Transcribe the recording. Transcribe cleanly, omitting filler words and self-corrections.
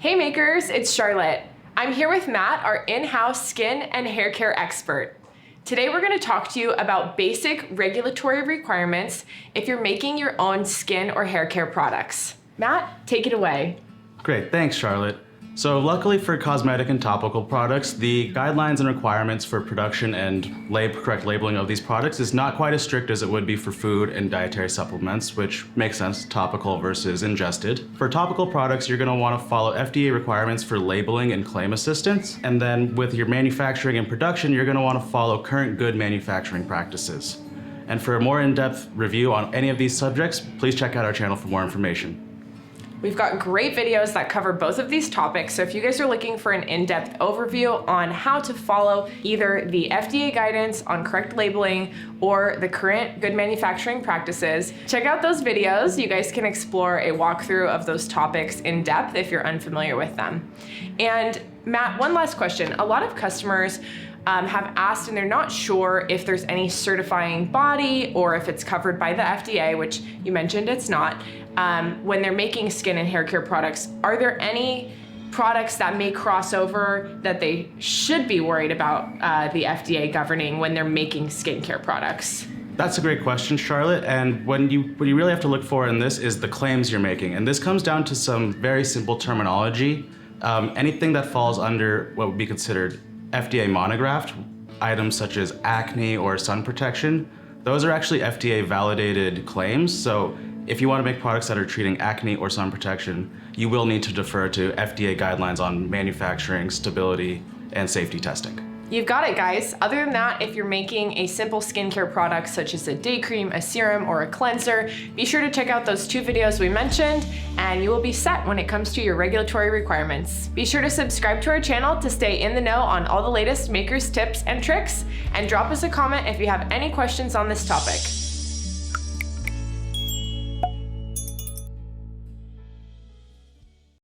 Hey makers, it's Charlotte. I'm here with Matt, our in-house skin and hair care expert. Today we're going to talk to you about basic regulatory requirements if you're making your own skin or hair care products. Matt, take it away. Great, thanks Charlotte. So luckily for cosmetic and topical products, the guidelines and requirements for production and correct labeling of these products is not quite as strict as it would be for food and dietary supplements, which makes sense, topical versus ingested. For topical products, you're going to want to follow FDA requirements for labeling and claim assistance. And then with your manufacturing and production, you're going to want to follow current good manufacturing practices. And for a more in-depth review on any of these subjects, please check out our channel for more information. We've got great videos that cover both of these topics, so if you guys are looking for an in-depth overview on how to follow either the FDA guidance on correct labeling or the current good manufacturing practices, check out those videos. You guys can explore a walkthrough of those topics in depth if you're unfamiliar with them. And Matt, one last question. A lot of customers have asked and they're not sure if there's any certifying body or if it's covered by the FDA, which you mentioned it's not. When they're making skin and hair care products, are there any products that may cross over that they should be worried about the FDA governing when they're making skincare products? That's a great question, Charlotte. And what you really have to look for in this is the claims you're making. And this comes down to some very simple terminology. Anything that falls under what would be considered FDA monographed, items such as acne or sun protection, those are actually FDA validated claims. So if you want to make products that are treating acne or sun protection, you will need to defer to FDA guidelines on manufacturing, stability, and safety testing. You've got it, guys. Other than that, if you're making a simple skincare product such as a day cream, a serum, or a cleanser, be sure to check out those 2 videos we mentioned, and you will be set when it comes to your regulatory requirements. Be sure to subscribe to our channel to stay in the know on all the latest makers tips and tricks, and drop us a comment if you have any questions on this topic.